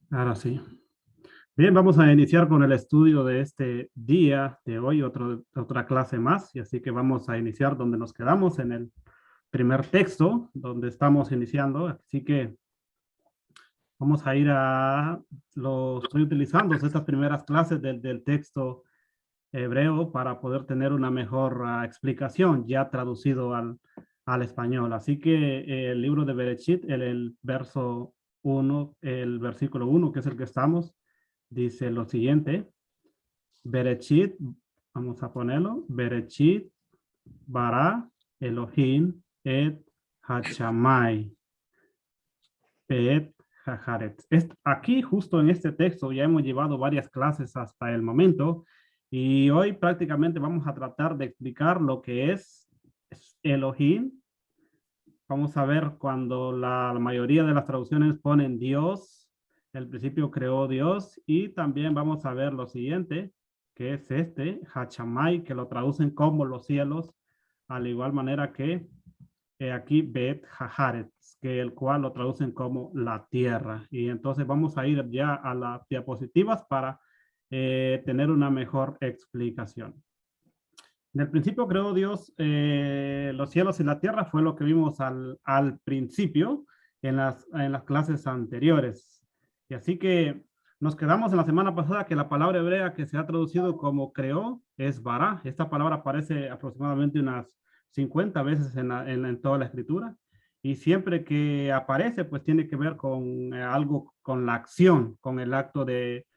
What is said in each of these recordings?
Ahora sí. Bien, vamos a iniciar con el estudio de este día de hoy, otra clase más, y así que vamos a iniciar donde nos quedamos en el primer texto, donde estamos iniciando, así que vamos a ir estoy utilizando estas primeras clases del texto hebreo para poder tener una mejor explicación ya traducido al español. Así que el libro de Bereshit, el verso 1, el versículo 1, que es el que estamos, dice lo siguiente: Bereshit, vamos a ponerlo, Bereshit bara Elohim et Hachamay et Hajaret. Aquí, justo en este texto, ya hemos llevado varias clases hasta el momento y hoy prácticamente vamos a tratar de explicar lo que es Elohim. Vamos a ver cuando la mayoría de las traducciones ponen Dios, el principio creó Dios, y también vamos a ver lo siguiente, que es Hachamay, que lo traducen como los cielos, al igual manera que aquí Bet Hajaret, que el cual lo traducen como la tierra. Y entonces vamos a ir ya a las diapositivas para tener una mejor explicación. En el principio creó Dios los cielos y la tierra, fue lo que vimos al principio en las clases anteriores. Y así que nos quedamos en la semana pasada que la palabra hebrea que se ha traducido como creó es bara. Esta palabra aparece aproximadamente unas 50 veces en toda la escritura. Y siempre que aparece, pues tiene que ver con algo, con la acción, con el acto de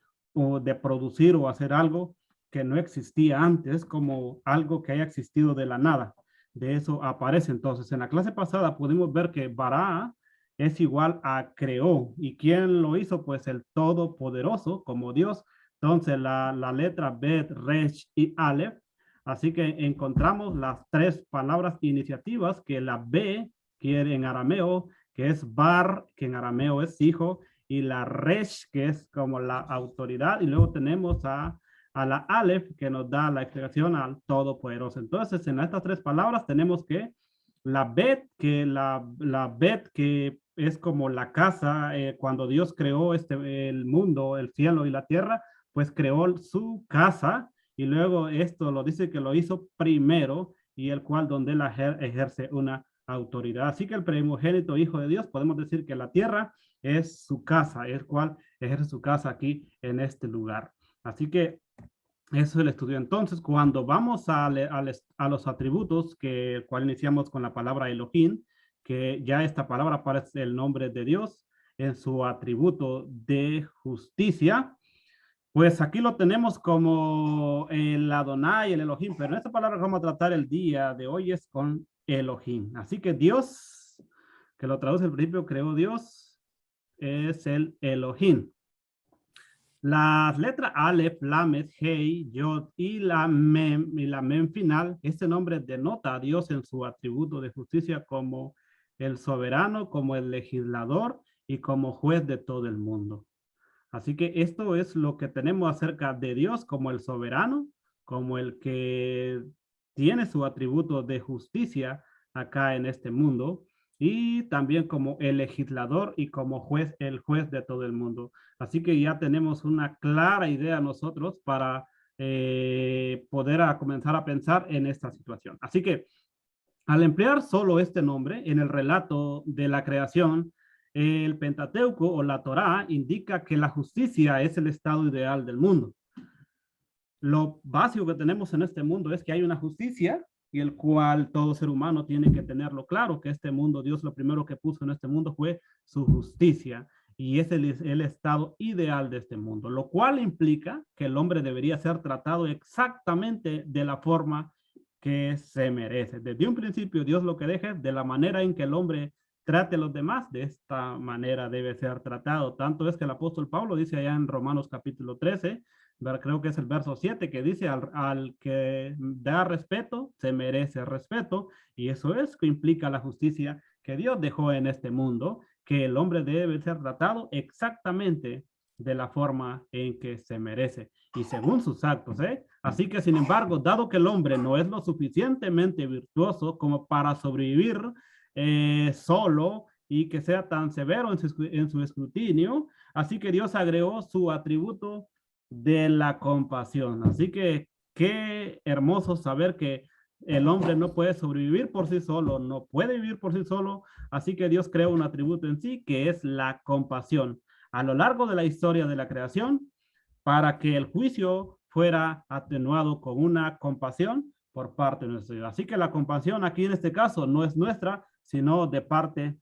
producir o hacer algo que no existía antes, como algo que haya existido de la nada. De eso aparece entonces. En la clase pasada pudimos ver que bara es igual a creó. ¿Y quién lo hizo? Pues el Todopoderoso, como Dios. Entonces la letra Bet, Resh y Aleph. Así que encontramos las tres palabras iniciativas que la B quiere en arameo, que es bar, que en arameo es hijo, y la Resh, que es como la autoridad, y luego tenemos a la Aleph, que nos da la explicación al Todopoderoso. Entonces, en estas tres palabras tenemos que la Bet, la Bet, que es como la casa, cuando Dios creó el mundo, el cielo y la tierra, pues creó su casa, y luego esto lo dice que lo hizo primero, y el cual donde él ejerce una autoridad. Así que el primogénito hijo de Dios, podemos decir que la tierra es su casa, el cual ejerce su casa aquí en este lugar. Así que eso es el estudio. Entonces, cuando vamos a los atributos, que el cual iniciamos con la palabra Elohim, que ya esta palabra aparece el nombre de Dios en su atributo de justicia, pues aquí lo tenemos como el Adonai, el Elohim, pero en esta palabra que vamos a tratar el día de hoy es con Elohim. Así que Dios, que lo traduce al principio, creó Dios, es el Elohim. Las letras Aleph, Lamed, Hei, Yod y la Mem final, este nombre denota a Dios en su atributo de justicia como el soberano, como el legislador y como juez de todo el mundo. Así que esto es lo que tenemos acerca de Dios como el soberano, como el que tiene su atributo de justicia acá en este mundo, y también como el legislador y como juez, el juez de todo el mundo. Así que ya tenemos una clara idea nosotros para poder comenzar a pensar en esta situación. Así que al emplear solo este nombre en el relato de la creación, el Pentateuco o la Torá indica que la justicia es el estado ideal del mundo. Lo básico que tenemos en este mundo es que hay una justicia y el cual todo ser humano tiene que tenerlo claro, que este mundo, Dios lo primero que puso en este mundo fue su justicia y es el estado ideal de este mundo, lo cual implica que el hombre debería ser tratado exactamente de la forma que se merece. Desde un principio Dios lo que deja es de la manera en que el hombre trate a los demás, de esta manera debe ser tratado. Tanto es que el apóstol Pablo dice allá en Romanos capítulo 13, creo que es el verso 7, que dice al que da respeto, se merece respeto, y eso es que implica la justicia que Dios dejó en este mundo, que el hombre debe ser tratado exactamente de la forma en que se merece y según sus actos, ¿eh? Así que, sin embargo, dado que el hombre no es lo suficientemente virtuoso como para sobrevivir solo y que sea tan severo en su escrutinio. Así que Dios agregó su atributo de la compasión. Así que qué hermoso saber que el hombre no puede sobrevivir por sí solo, no puede vivir por sí solo. Así que Dios creó un atributo en sí que es la compasión. A lo largo de la historia de la creación, para que el juicio fuera atenuado con una compasión por parte de nuestro Dios. Así que la compasión aquí en este caso no es nuestra, sino de parte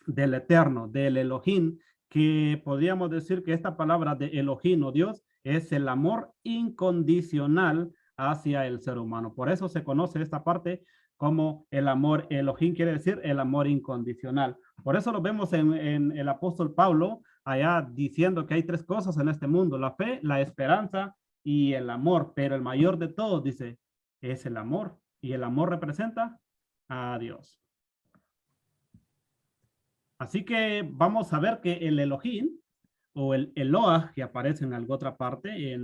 del Eterno, del Elohim, que podríamos decir que esta palabra de Elohim o Dios es el amor incondicional hacia el ser humano. Por eso se conoce esta parte como el amor. Elohim quiere decir el amor incondicional. Por eso lo vemos en el apóstol Pablo allá diciendo que hay tres cosas en este mundo: la fe, la esperanza y el amor. Pero el mayor de todos, dice, es el amor. Y el amor representa a Dios. Así que vamos a ver que el Elohim o el Eloah, que aparece en alguna otra parte,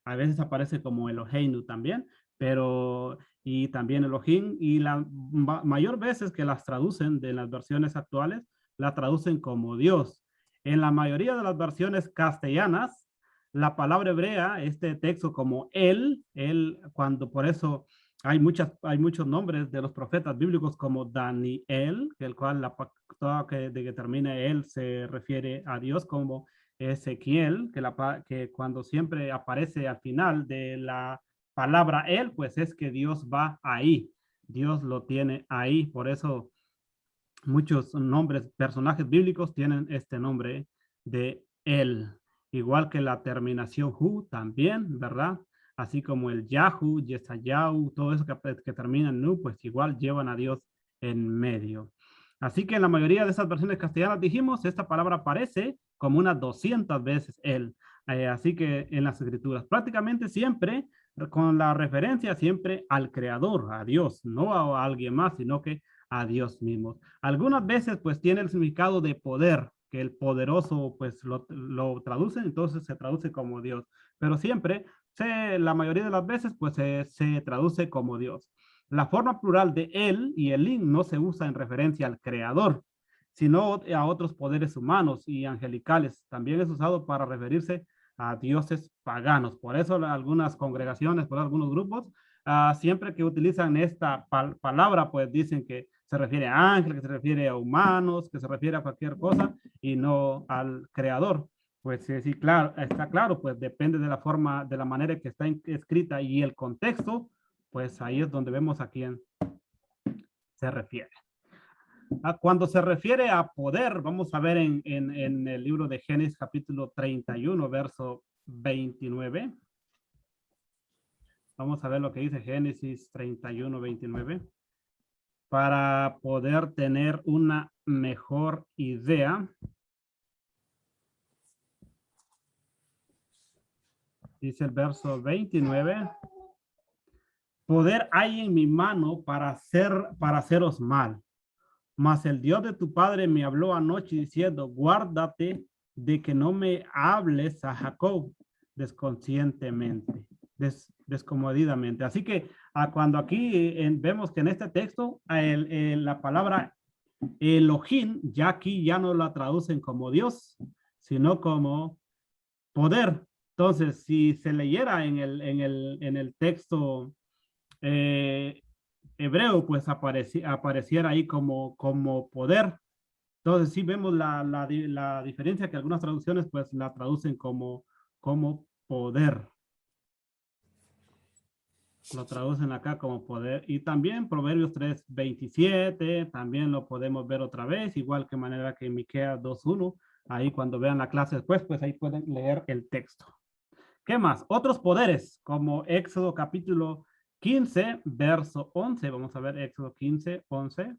a veces aparece como Eloheinu también, pero y también Elohim, y la mayor veces que las traducen de las versiones actuales, la traducen como Dios. En la mayoría de las versiones castellanas, la palabra hebrea, este texto como cuando por eso hay muchos nombres de los profetas bíblicos como Daniel, el cual toda que termina él se refiere a Dios, como Ezequiel, que cuando siempre aparece al final de la palabra él, pues es que Dios va ahí, Dios lo tiene ahí. Por eso muchos nombres, personajes bíblicos tienen este nombre de él, igual que la terminación hu también, ¿verdad? Así como el Yahoo, Yesayau, todo eso que termina en nu, pues igual llevan a Dios en medio. Así que en la mayoría de esas versiones castellanas dijimos, esta palabra aparece como unas 200 veces él. Así que en las escrituras, prácticamente siempre con la referencia siempre al creador, a Dios, no a alguien más, sino que a Dios mismo. Algunas veces pues tiene el significado de poder, que el poderoso pues lo traduce, entonces se traduce como Dios, pero siempre, la mayoría de las veces pues se traduce como Dios. La forma plural de él y el in no se usa en referencia al creador, sino a otros poderes humanos y angelicales. También es usado para referirse a dioses paganos. Por eso algunas congregaciones, por algunos grupos, siempre que utilizan esta palabra, pues dicen que se refiere a ángeles, que se refiere a humanos, que se refiere a cualquier cosa y no al creador. Pues sí, claro, está claro, pues depende de la forma, de la manera que está escrita y el contexto, pues ahí es donde vemos a quién se refiere. Cuando se refiere a poder, vamos a ver en el libro de Génesis capítulo 31, verso 29. Vamos a ver lo que dice Génesis 31, 29. Para poder tener una mejor idea. Dice el verso 29. Poder hay en mi mano para haceros mal. Mas el Dios de tu padre me habló anoche diciendo, guárdate de que no me hables a Jacob desconscientemente, descomodidamente. Así que cuando aquí vemos que en este texto la palabra Elohim, ya aquí ya no la traducen como Dios, sino como poder. Entonces, si se leyera en el texto hebreo, pues apareciera ahí como poder. Entonces, sí vemos la diferencia, que algunas traducciones pues la traducen como poder. Lo traducen acá como poder. Y también Proverbios 3:27, también lo podemos ver otra vez, igual que manera que Miqueas 2:1. Ahí cuando vean la clase después, pues ahí pueden leer el texto. ¿Qué más? Otros poderes, como Éxodo capítulo 15, verso 11. Vamos a ver Éxodo 15, 11.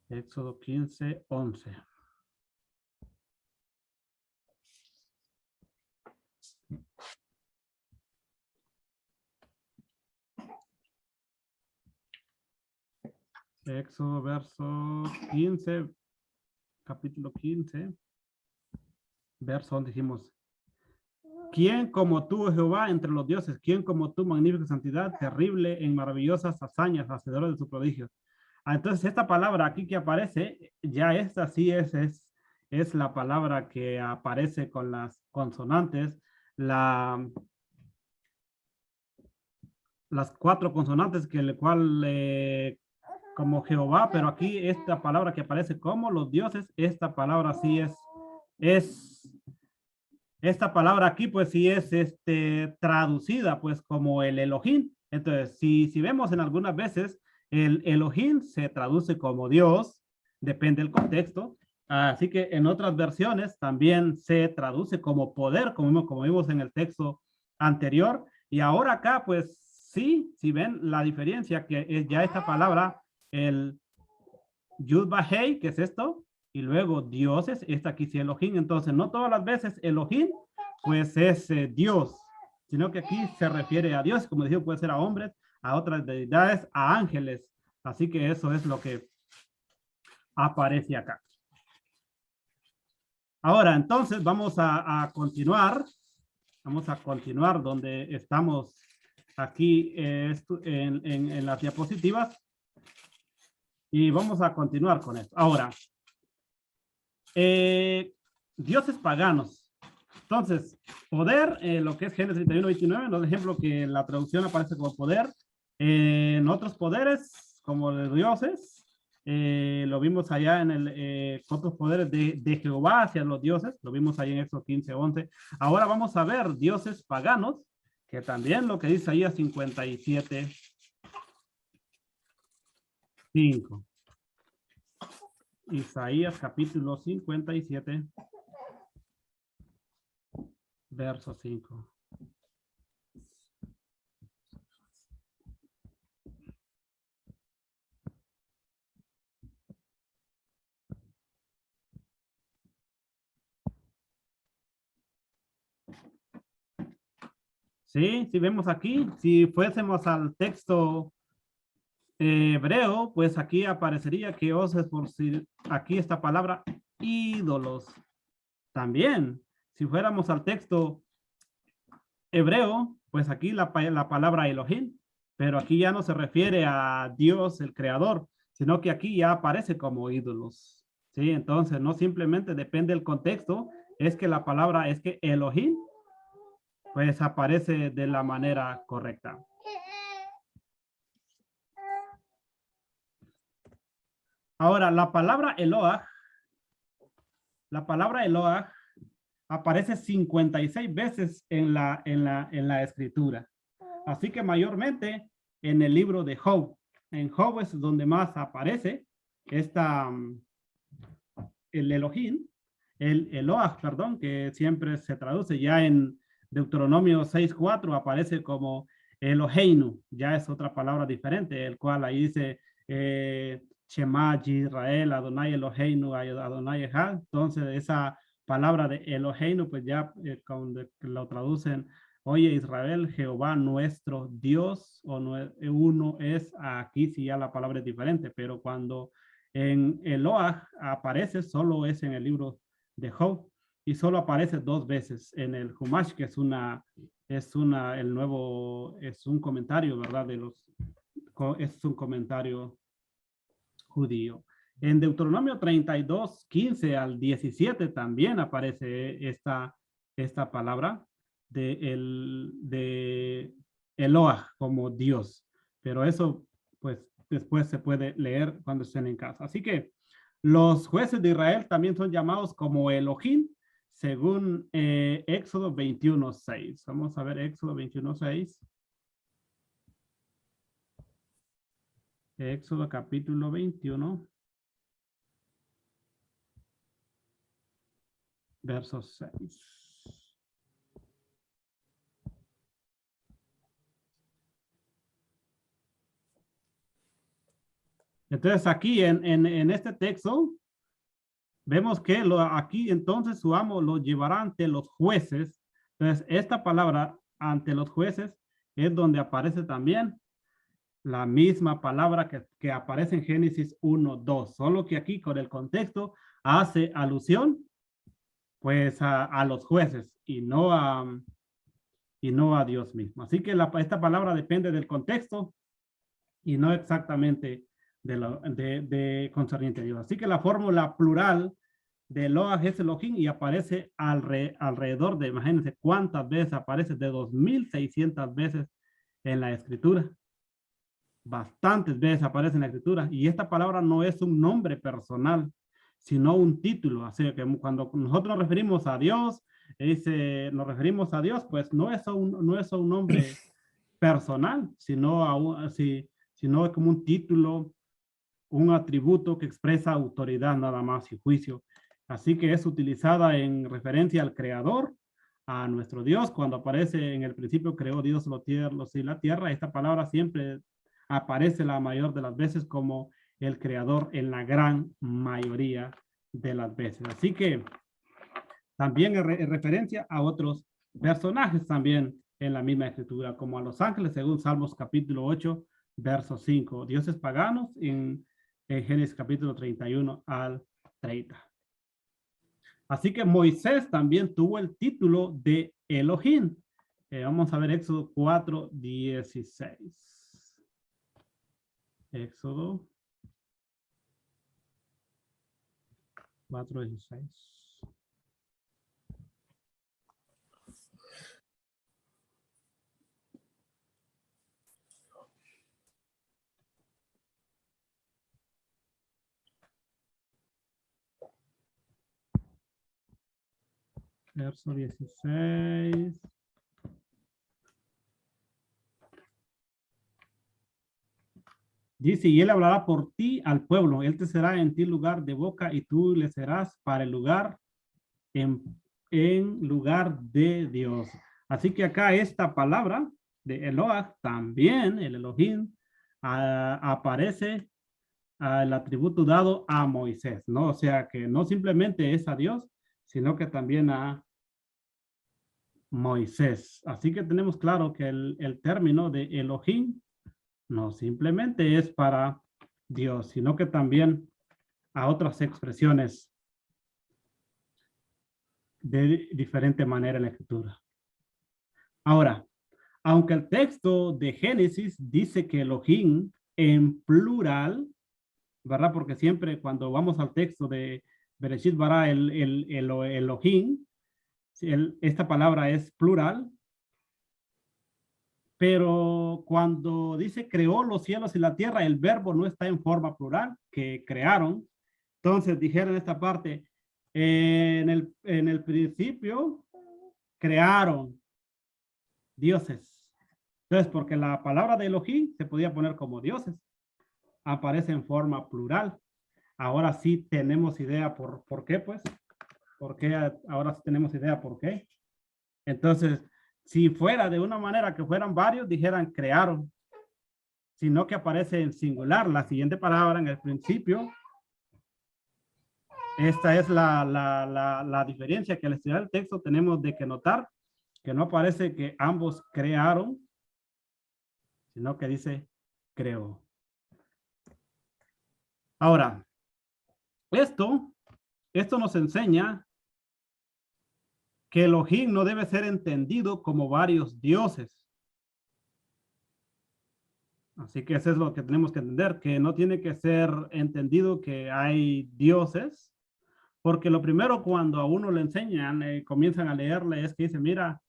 Éxodo 15, 11. Éxodo verso 15, capítulo 15, verso 11 dijimos, ¿quién como tú, Jehová, entre los dioses? ¿Quién como tú, magnífica santidad, terrible en maravillosas hazañas, hacedores de sus prodigios? Entonces, esta palabra aquí que aparece, ya esta sí es la palabra que aparece con las consonantes, las cuatro consonantes que el cual como Jehová, pero aquí esta palabra que aparece como los dioses, esta palabra sí es esta palabra aquí pues sí es traducida pues como el Elohim. Entonces, si vemos en algunas veces, el Elohim se traduce como Dios, depende del contexto. Así que en otras versiones también se traduce como poder, como vimos en el texto anterior. Y ahora acá, pues sí, si ven la diferencia, que es ya esta palabra, el Yud Bahei, que es esto, y luego dioses, esta aquí sí Elohim. Entonces, no todas las veces Elohim, pues es Dios, sino que aquí se refiere a Dios, como decía, puede ser a hombres, a otras deidades, a ángeles. Así que eso es lo que aparece acá. Ahora, entonces, vamos a continuar. Vamos a continuar donde estamos aquí en las diapositivas. Y vamos a continuar con esto. Ahora, dioses paganos. Entonces, poder, lo que es Génesis 31-29, nos ejemplo que la traducción aparece como poder. En otros poderes, como de dioses, lo vimos allá en otros poderes de Jehová hacia los dioses, lo vimos ahí en Éxodo 15-11. Ahora vamos a ver dioses paganos, que también lo que dice ahí a 57:5. Isaías capítulo 57, verso 5. Sí, si vemos aquí, si fuésemos al texto hebreo, pues aquí aparecería que os es por si aquí esta palabra ídolos. También, si fuéramos al texto hebreo, pues aquí la palabra Elohim, pero aquí ya no se refiere a Dios, el creador, sino que aquí ya aparece como ídolos. Sí, entonces no simplemente depende del contexto, es que la palabra es que Elohim, pues aparece de la manera correcta. Ahora, la palabra Eloah aparece 56 veces en la escritura. Así que mayormente en el libro de Job. En Job es donde más aparece el Elohim, el Eloah, perdón, que siempre se traduce ya en Deuteronomio 6:4 aparece como Eloheinu, ya es otra palabra diferente, el cual ahí dice Shema Israel, Adonai Eloheinu, Adonai Echad. Entonces esa palabra de Eloheinu, pues ya cuando lo traducen, oye Israel, Jehová nuestro Dios, o uno es, aquí sí ya la palabra es diferente, pero cuando en Eloah aparece, solo es en el libro de Job, y solo aparece 2 veces en el Humash, que es un comentario, ¿verdad? Es un comentario judío. En Deuteronomio 32:15-17 también aparece esta palabra de Eloah como Dios, pero eso pues después se puede leer cuando estén en casa. Así que los jueces de Israel también son llamados como Elohim, según Éxodo 21:6. Vamos a ver Éxodo 21:6. Éxodo capítulo 21, verso 6. Entonces aquí en este texto vemos que aquí entonces su amo lo llevará ante los jueces. Entonces esta palabra ante los jueces es donde aparece también la misma palabra que aparece en Génesis 1:2, solo que aquí con el contexto hace alusión pues a los jueces y no a Dios mismo. Así que esta palabra depende del contexto y no exactamente concerniente a Dios. Así que la fórmula plural de Eloah es Elohim y aparece alrededor de, imagínense cuántas veces aparece, de 2600 veces en la escritura. Bastantes veces aparece en la escritura. Y esta palabra no es un nombre personal, sino un título. Así que cuando nosotros nos referimos a Dios, nos referimos a Dios, pues no es un nombre personal, sino es como un título, un atributo que expresa autoridad nada más y juicio. Así que es utilizada en referencia al creador, a nuestro Dios. Cuando aparece en el principio creó Dios los cielos y la tierra, esta palabra siempre aparece la mayor de las veces como el creador en la gran mayoría de las veces. Así que también en referencia a otros personajes también en la misma escritura, como a los ángeles, según Salmos capítulo 8, verso 5. Dioses paganos en Génesis capítulo 31 al 30. Así que Moisés también tuvo el título de Elohim. Vamos a ver Éxodo 4, 16. Éxodo 4, 16. Verso 16. Dice, y él hablará por ti al pueblo. Él te será en ti lugar de boca y tú le serás para el lugar en lugar de Dios. Así que acá esta palabra de Eloah, también el Elohim, aparece el atributo dado a Moisés, ¿no? O sea que no simplemente es a Dios, sino que también a Moisés. Así que tenemos claro que el término de Elohim no simplemente es para Dios, sino que también a otras expresiones de diferente manera en la escritura. Ahora, aunque el texto de Génesis dice que Elohim en plural, ¿verdad? Porque siempre cuando vamos al texto de Bereshit bara el Elohim, esta palabra es plural, pero cuando dice creó los cielos y la tierra, el verbo no está en forma plural, que crearon. Entonces dijeron esta parte, en el principio crearon dioses. Entonces, porque la palabra de Elohim se podía poner como dioses, aparece en forma plural. Ahora sí tenemos idea por qué, pues. ¿Por qué? Ahora sí tenemos idea por qué. Entonces, si fuera de una manera que fueran varios, dijeran crearon, sino que aparece en singular. La siguiente palabra en el principio, esta es la diferencia que al estudiar el texto tenemos de que notar que no aparece que ambos crearon, sino que dice creó. Ahora, esto nos enseña que Elohim no debe ser entendido como varios dioses. Así que eso es lo que tenemos que entender, que no tiene que ser entendido que hay dioses, porque lo primero cuando a uno le enseñan, comienzan a leerle, es que dice, mira,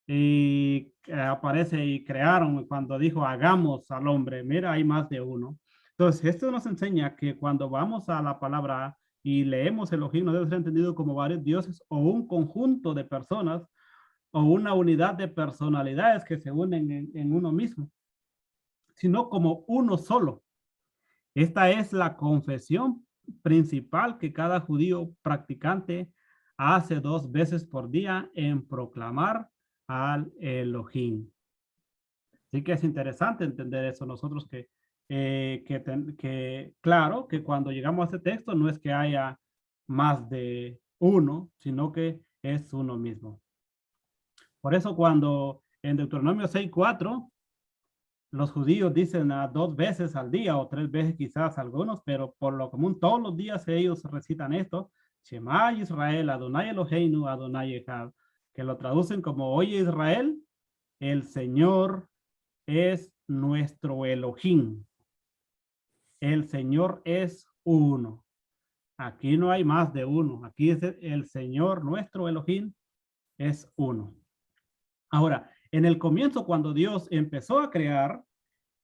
y aparece y crearon, cuando dijo hagamos al hombre, mira, hay más de uno. Entonces, esto nos enseña que cuando vamos a la palabra y leemos Elohim, no debe ser entendido como varios dioses o un conjunto de personas o una unidad de personalidades que se unen en uno mismo, sino como uno solo. Esta es la confesión principal que cada judío practicante hace 2 veces por día en proclamar al Elohim. Así que es interesante entender eso nosotros claro, que cuando llegamos a este texto no es que haya más de uno, sino que es uno mismo. Por eso cuando en Deuteronomio 6:4 los judíos dicen 2 veces al día o 3 veces quizás algunos, pero por lo común todos los días ellos recitan esto, Shema Israel, Adonai Eloheinu, Adonai Echad, que lo traducen como oye Israel, el Señor es nuestro Elohim. El Señor es uno. Aquí no hay más de uno. Aquí es el Señor, nuestro Elohim, es uno. Ahora, en el comienzo, cuando Dios empezó a crear,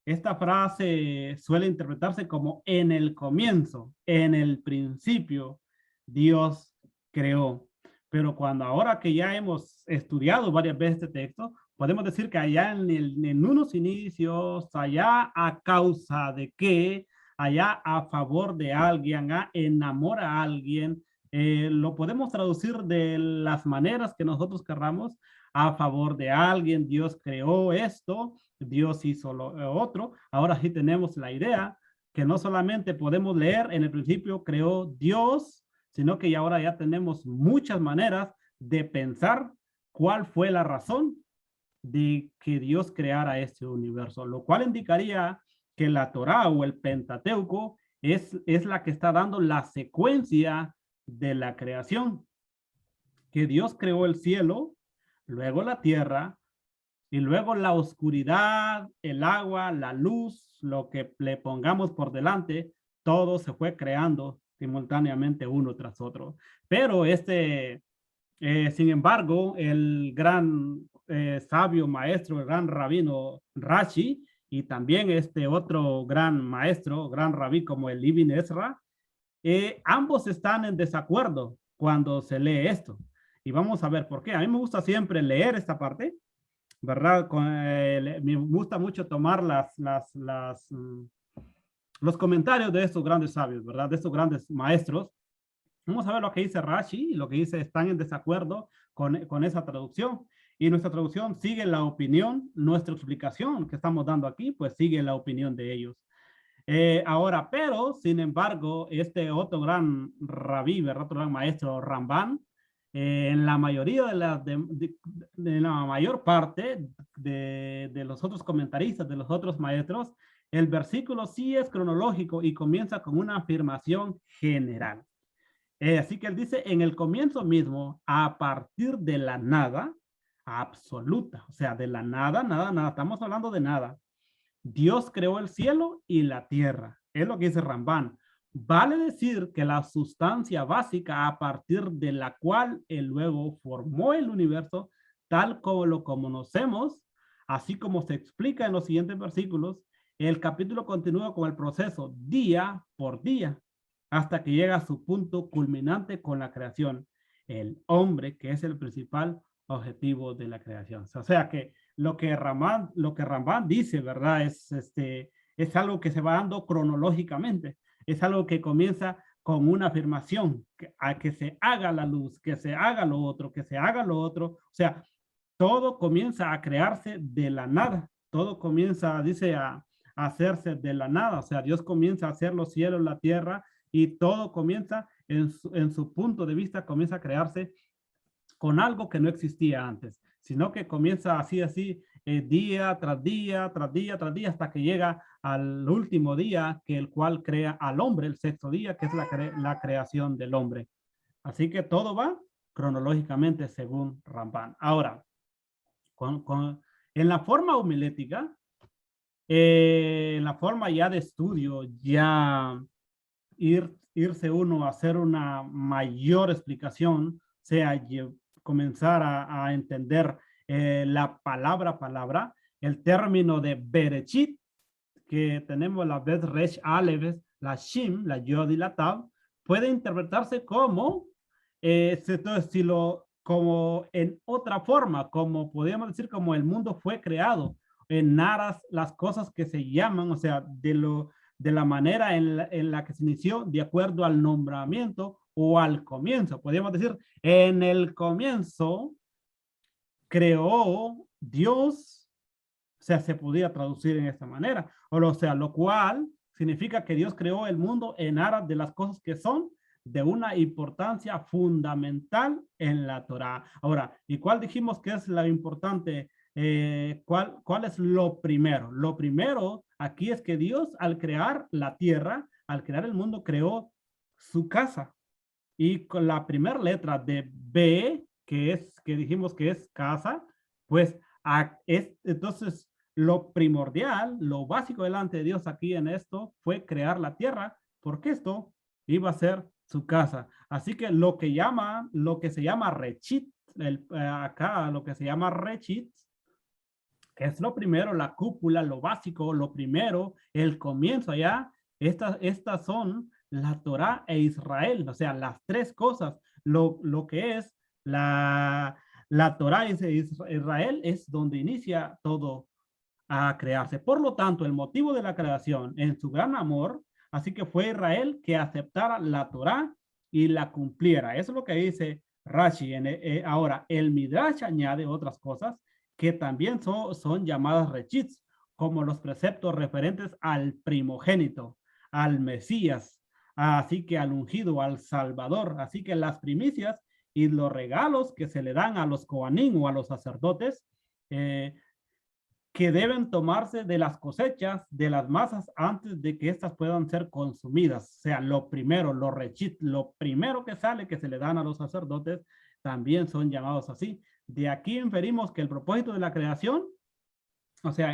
esta frase suele interpretarse como en el comienzo, en el principio, Dios creó. Pero cuando ahora que ya hemos estudiado varias veces este texto, podemos decir que allá en unos inicios, allá a causa de qué, allá a favor de alguien, a enamora a alguien, lo podemos traducir de las maneras que nosotros querramos. A favor de alguien, Dios creó esto, Dios hizo lo otro. Ahora sí tenemos la idea que no solamente podemos leer en el principio creó Dios, sino que ahora ya tenemos muchas maneras de pensar cuál fue la razón de que Dios creara este universo, lo cual indicaría que la Torá o el Pentateuco es la que está dando la secuencia de la creación, que Dios creó el cielo, luego la tierra, y luego la oscuridad, el agua, la luz, lo que le pongamos por delante, todo se fue creando simultáneamente uno tras otro. Pero sin embargo, el gran sabio maestro, el gran rabino Rashi, y también este otro gran maestro, gran rabí como el Ibn Ezra, ambos están en desacuerdo cuando se lee esto. Y vamos a ver por qué. A mí me gusta siempre leer esta parte, ¿verdad? Me gusta mucho tomar los comentarios de estos grandes sabios, ¿verdad? De estos grandes maestros. Vamos a ver lo que dice Rashi y lo que dice están en desacuerdo con esa traducción. Y nuestra traducción sigue la opinión, nuestra explicación que estamos dando aquí, pues sigue la opinión de ellos. Ahora, pero, sin embargo, este otro gran rabí, ¿verdad? Otro gran maestro, Ramban, en la mayoría de la mayor parte de los otros comentaristas, de los otros maestros, el versículo sí es cronológico y comienza con una afirmación general. Así que él dice, en el comienzo mismo, a partir de la nada absoluta, o sea, de la nada, nada, nada, estamos hablando de nada. Dios creó el cielo y la tierra. Es lo que dice Ramban. Vale decir que la sustancia básica a partir de la cual él luego formó el universo, tal como lo conocemos, así como se explica en los siguientes versículos, el capítulo continúa con el proceso día por día, hasta que llega a su punto culminante con la creación, el hombre, que es el principal objetivo de la creación. O sea que lo que Ramban dice, ¿verdad? Es algo que se va dando cronológicamente, es algo que comienza con una afirmación, a que se haga la luz, que se haga lo otro, que se haga lo otro. O sea, todo comienza a crearse de la nada, todo comienza, dice, a hacerse de la nada. O sea, Dios comienza a hacer los cielos, la tierra, y todo comienza en su punto de vista, comienza a crearse con algo que no existía antes, sino que comienza así, día tras día, tras día, tras día, hasta que llega al último día, que el cual crea al hombre, el sexto día, que es la creación del hombre. Así que todo va cronológicamente según Ramban. Ahora, en la forma homilética, en la forma ya de estudio, ya irse uno a hacer una mayor explicación, sea comenzar a entender la palabra, el término de Berechit, que tenemos la vez Resh Aleph, la Shim, la Yod y la Tav, puede interpretarse como, como en otra forma, como podríamos decir, como el mundo fue creado, en naras las cosas que se llaman, o sea, de la manera en la que se inició, de acuerdo al nombramiento o al comienzo. Podríamos decir, en el comienzo creó Dios, o sea, se podía traducir en esta manera. O sea, lo cual significa que Dios creó el mundo en aras de las cosas que son de una importancia fundamental en la Torá. Ahora, ¿y cuál dijimos que es la importante? ¿Cuál es lo primero? Lo primero aquí es que Dios, al crear la tierra, al crear el mundo, creó su casa. Y con la primera letra de B, que dijimos que es casa, pues entonces lo primordial, lo básico delante de Dios aquí en esto fue crear la tierra, porque esto iba a ser su casa. Así que lo que se llama Rechit, acá lo que se llama Rechit, es lo primero, la cúpula, lo básico, lo primero, el comienzo allá. Estas son la Torá e Israel, o sea, las tres cosas. Lo que es la Torá e Israel es donde inicia todo a crearse. Por lo tanto, el motivo de la creación en su gran amor, así que fue Israel que aceptara la Torá y la cumpliera. Eso es lo que dice Rashi. Ahora, el Midrash añade otras cosas que también son llamadas rechits, como los preceptos referentes al primogénito, al Mesías, así que al ungido, al Salvador. Así que las primicias y los regalos que se le dan a los coanín o a los sacerdotes, que deben tomarse de las cosechas de las masas antes de que éstas puedan ser consumidas. O sea, lo primero, lo primero que sale que se le dan a los sacerdotes también son llamados así. De aquí inferimos que el propósito de la creación, o sea,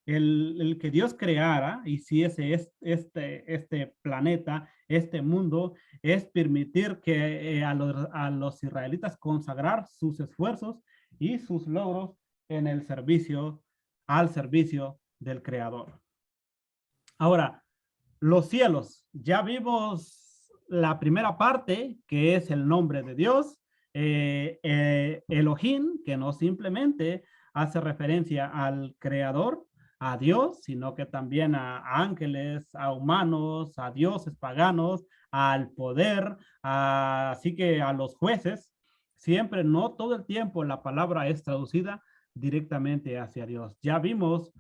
el que Dios creara, y si ese es este planeta, este mundo, es permitir que a los israelitas consagrar sus esfuerzos y sus logros en el servicio, al servicio del Creador. Ahora, los cielos. Ya vimos la primera parte, que es el nombre de Dios, Elohim, que no simplemente hace referencia al Creador, a Dios, sino que también a ángeles, a humanos, a dioses paganos, al poder, así que a los jueces. Siempre, no todo el tiempo, la palabra es traducida directamente hacia Dios. Ya vimos,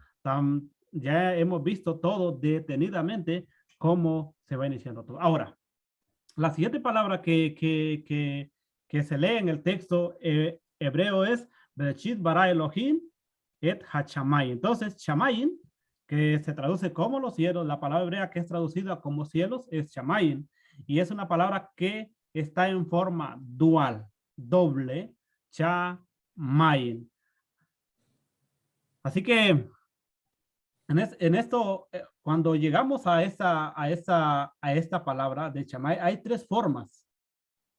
ya hemos visto todo detenidamente cómo se va iniciando todo. Ahora, la siguiente palabra que se lee en el texto hebreo es Bereshit bara Elohim et hachamay. Entonces, Shamayin, que se traduce como los cielos, la palabra hebrea que es traducida como cielos es Shamayin, y es una palabra que está en forma dual, doble, Shamayin. Así que en esto, cuando llegamos a esta palabra de chamay, hay tres formas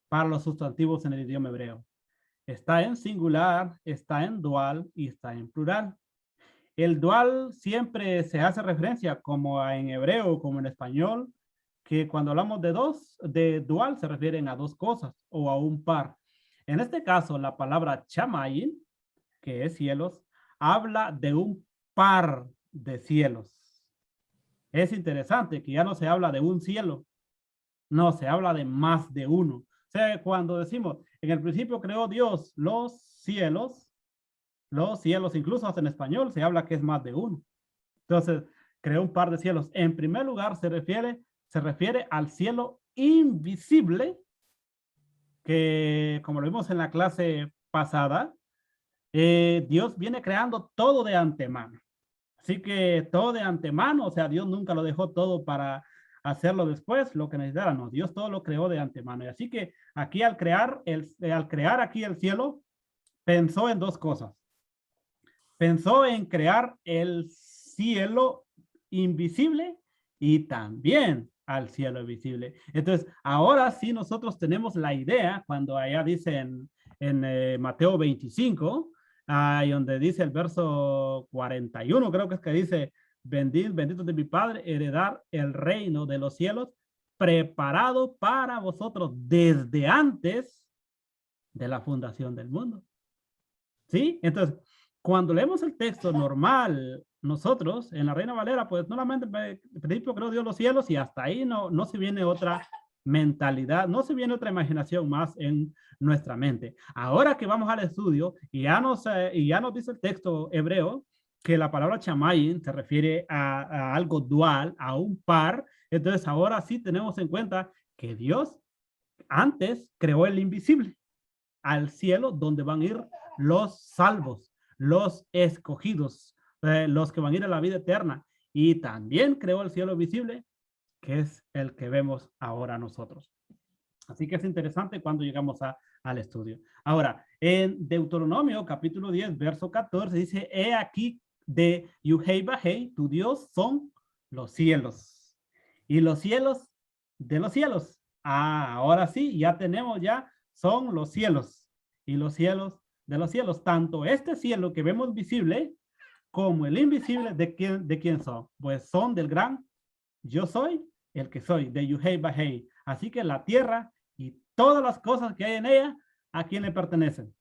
para los sustantivos en el idioma hebreo. Está en singular, está en dual y está en plural. El dual siempre se hace referencia, como en hebreo, como en español, que cuando hablamos de dual se refieren a dos cosas o a un par. En este caso, la palabra chamayin, que es cielos, habla de un par de cielos. Es interesante que ya no se habla de un cielo, no, se habla de más de uno. O sea, cuando decimos, en el principio creó Dios los cielos, incluso hasta en español se habla que es más de uno. Entonces, creó un par de cielos. En primer lugar, se refiere al cielo invisible, que como lo vimos en la clase pasada, Dios viene creando todo de antemano. Así que todo de antemano, o sea, Dios nunca lo dejó todo para hacerlo después, lo que necesitara, no, Dios todo lo creó de antemano. Y así que aquí al crear aquí el cielo, pensó en dos cosas. Pensó en crear el cielo invisible y también al cielo visible. Entonces, ahora sí nosotros tenemos la idea, cuando allá dice en Mateo 25, donde dice el verso 41, creo que es que dice, bendito de mi Padre, heredar el reino de los cielos, preparado para vosotros desde antes de la fundación del mundo. ¿Sí? Entonces, cuando leemos el texto normal, nosotros en la Reina Valera, pues solamente en principio creó Dios los cielos y hasta ahí no se viene otra mentalidad, no se viene otra imaginación más en nuestra mente. Ahora que vamos al estudio y ya nos dice el texto hebreo que la palabra chamayin se refiere a algo dual, a un par, entonces ahora sí tenemos en cuenta que Dios antes creó el invisible, al cielo donde van a ir los salvos, los escogidos, los que van a ir a la vida eterna. Y también creó el cielo visible, que es el que vemos ahora nosotros. Así que es interesante cuando llegamos al estudio. Ahora, en Deuteronomio capítulo 10, verso 14, dice, he aquí de Yuhei Bahei, tu Dios, son los cielos. Y los cielos de los cielos. Ah, ahora sí, ya tenemos, ya son los cielos. Y los cielos de los cielos. Tanto este cielo que vemos visible como el invisible, ¿de quién son? Pues son del gran yo soy el que soy, de Yuhei Bahei. Así que la tierra y todas las cosas que hay en ella, ¿a quién le pertenecen?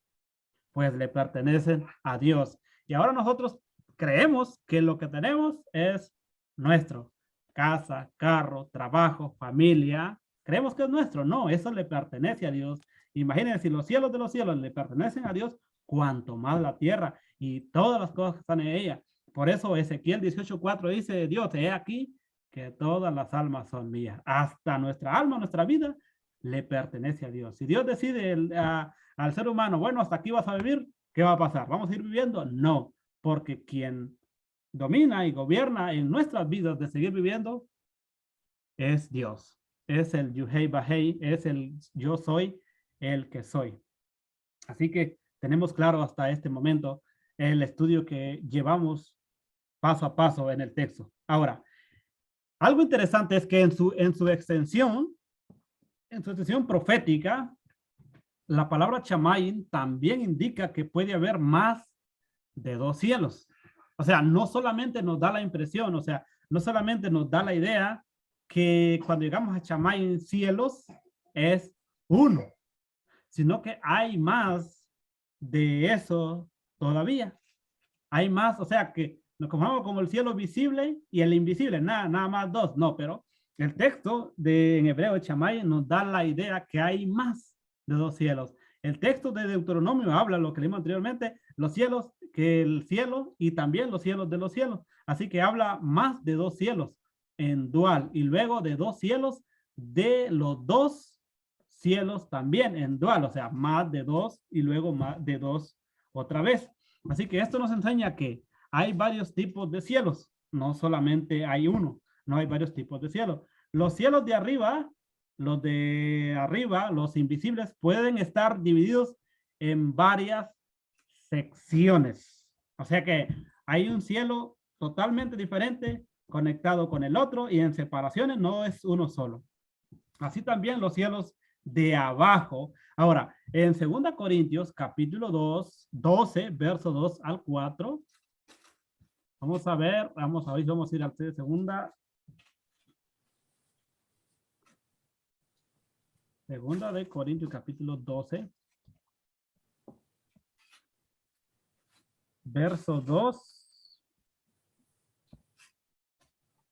Pues le pertenecen a Dios. Y ahora nosotros creemos que lo que tenemos es nuestro. Casa, carro, trabajo, familia. Creemos que es nuestro. No, eso le pertenece a Dios. Imagínense, si los cielos de los cielos le pertenecen a Dios, cuanto más la tierra y todas las cosas que están en ella. Por eso Ezequiel 18:4 dice, Dios, he aquí que todas las almas son mías. Hasta nuestra alma, nuestra vida, le pertenece a Dios. Si Dios decide al ser humano, bueno, hasta aquí vas a vivir, ¿qué va a pasar? ¿Vamos a ir viviendo? No, porque quien domina y gobierna en nuestras vidas de seguir viviendo es Dios. Es el Yuhei Bahei, es el yo soy el que soy. Así que tenemos claro hasta este momento el estudio que llevamos paso a paso en el texto. Ahora, algo interesante es que en su extensión profética, la palabra chamayin también indica que puede haber más de dos cielos. O sea, no solamente nos da la impresión, o sea, no solamente nos da la idea que cuando llegamos a chamayin cielos es uno, sino que hay más de eso todavía. Hay más, o sea, que nos conformamos como el cielo visible y el invisible, nada más dos, no, pero el texto en hebreo, Chamay, nos da la idea que hay más de dos cielos. El texto de Deuteronomio habla, lo que leímos anteriormente, los cielos, que el cielo y también los cielos de los cielos. Así que habla más de dos cielos en dual y luego de dos cielos de los dos cielos también en dual, o sea, más de dos y luego más de dos otra vez. Así que esto nos enseña que hay varios tipos de cielos, no solamente hay uno, no hay varios tipos de cielos. Los cielos de arriba, los invisibles, pueden estar divididos en varias secciones. O sea que hay un cielo totalmente diferente conectado con el otro y en separaciones no es uno solo. Así también los cielos de abajo. Ahora, en 2 Corintios, capítulo 2, 12, verso 2 al 4. Vamos a ver, vamos a ir al segunda de Corintios, capítulo 12. Verso 2.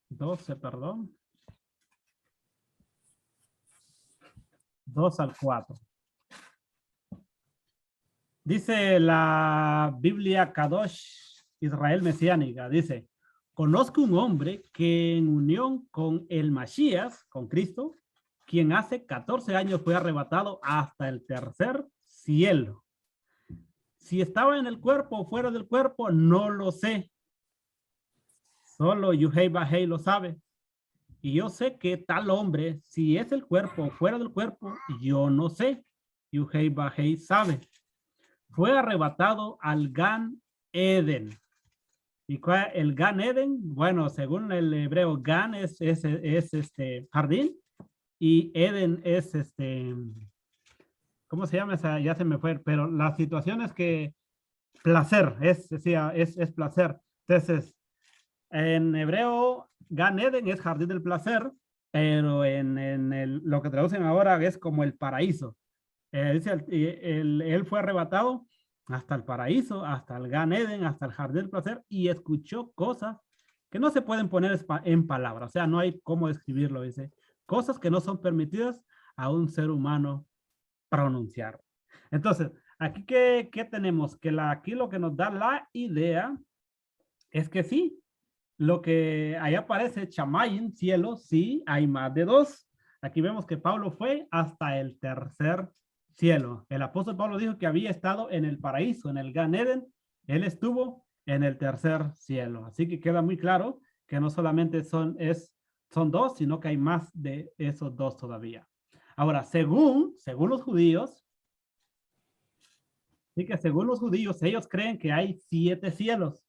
12, perdón. 2 al 4. Dice la Biblia Kadosh Israel Mesiánica, dice, conozco un hombre que en unión con el Masías, con Cristo, quien hace 14 años fue arrebatado hasta el tercer cielo. Si estaba en el cuerpo o fuera del cuerpo, no lo sé. Solo Yuhei Bahei lo sabe. Y yo sé que tal hombre, si es el cuerpo o fuera del cuerpo, yo no sé. Yuhei Bahei sabe. Fue arrebatado al Gan Eden. ¿Y cuál el Gan Eden? Bueno, según el hebreo, Gan es este jardín y Eden es ¿cómo se llama? Ya se me fue, pero la situación es que placer, es placer. Entonces, en hebreo, Gan Eden es jardín del placer, pero lo que traducen ahora es como el paraíso. Dice, él fue arrebatado hasta el paraíso, hasta el Gan Eden, hasta el jardín del placer y escuchó cosas que no se pueden poner en palabras, o sea, no hay cómo describirlo, dice, cosas que no son permitidas a un ser humano pronunciar. Entonces, aquí, ¿qué tenemos? Que aquí lo que nos da la idea es que sí, lo que ahí aparece Chamayin, cielo, sí, hay más de dos. Aquí vemos que Pablo fue hasta el tercer cielo. El apóstol Pablo dijo que había estado en el paraíso, en el Gan Eden. Él estuvo en el tercer cielo. Así que queda muy claro que no solamente son dos, sino que hay más de esos dos todavía. Ahora, según los judíos, sí que según los judíos, ellos creen que hay 7 cielos.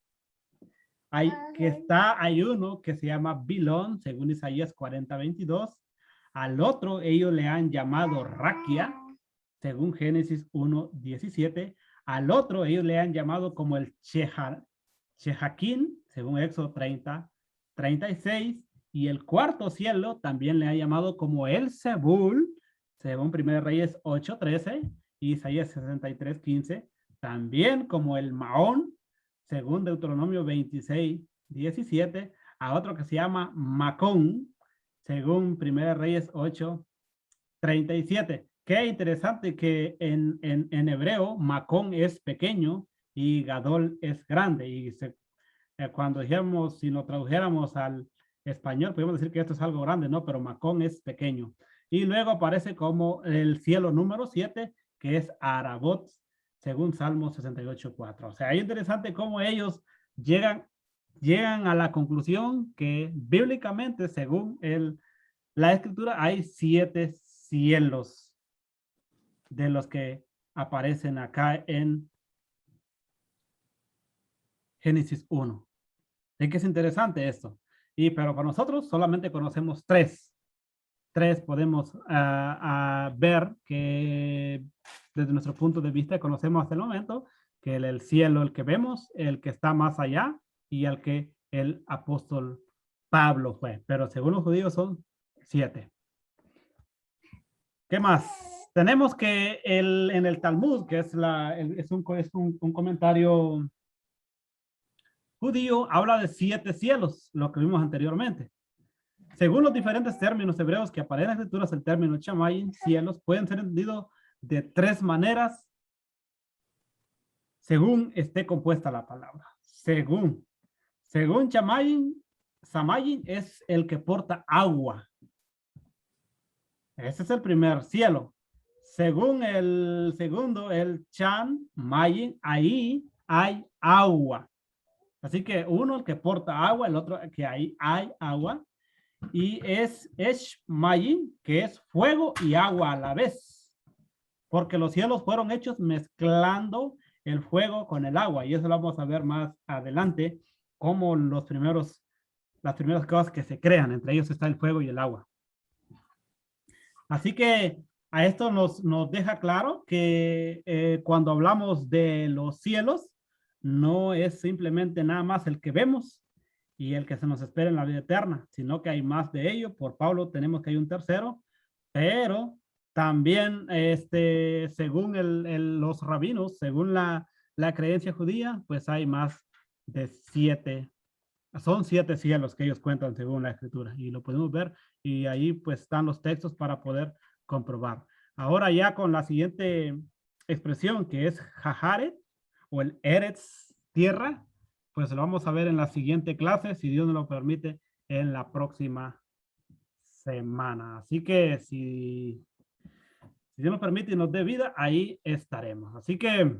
hay uno que se llama Bilón, según Isaías 40:22. Al otro ellos le han llamado Raquia, según Génesis 1:17. Al otro ellos le han llamado como el Chejaquín, según Éxodo 30:36. Y el cuarto cielo también le ha llamado como el Zebul, según 1 Reyes 8:13 y Isaías 63:15. También como el Maón, según Deuteronomio 26:17. A otro que se llama Macón, según 1 Reyes 8:37. Qué interesante que en hebreo Macón es pequeño y Gadol es grande. Y cuando dijéramos, si lo tradujéramos al español, podemos decir que esto es algo grande, ¿no? Pero Macón es pequeño. Y luego aparece como el cielo número 7, que es Arabot, según Salmo 68:4. O sea, es interesante cómo ellos llegan a la conclusión que bíblicamente, según la escritura, hay 7 cielos de los que aparecen acá en Génesis 1. Es que es interesante esto. Pero para nosotros solamente conocemos 3. 3 podemos ver que desde nuestro punto de vista conocemos hasta el momento que el cielo, el que vemos, el que está más allá y el que el apóstol Pablo fue. Pero según los judíos son 7. ¿Qué más? Tenemos que en el Talmud, que es un comentario judío, habla de 7 cielos, lo que vimos anteriormente. Según los diferentes términos hebreos que aparecen en las escrituras, el término Shamayim, cielos, pueden ser entendidos de 3 maneras según esté compuesta la palabra. Según Shamayim, Samayim es el que porta agua. Ese es el primer cielo. Según el segundo, el Chan, Mayin, ahí hay agua. Así que uno el que porta agua, el otro que ahí hay agua. Y es Mayin, que es fuego y agua a la vez. Porque los cielos fueron hechos mezclando el fuego con el agua. Y eso lo vamos a ver más adelante, como las primeras cosas que se crean. Entre ellos está el fuego y el agua. Así que a esto nos deja claro que cuando hablamos de los cielos, no es simplemente nada más el que vemos y el que se nos espera en la vida eterna, sino que hay más de ello. Por Pablo tenemos que hay un tercero, pero también según los rabinos, según la creencia judía, pues hay más de 7. Son 7 cielos que ellos cuentan según la escritura y lo podemos ver y ahí pues están los textos para poder comprobar. Ahora ya con la siguiente expresión que es Jaharet o el Eretz, tierra, pues lo vamos a ver en la siguiente clase, si Dios nos lo permite, en la próxima semana. Así que si Dios nos permite y nos dé vida, ahí estaremos. Así que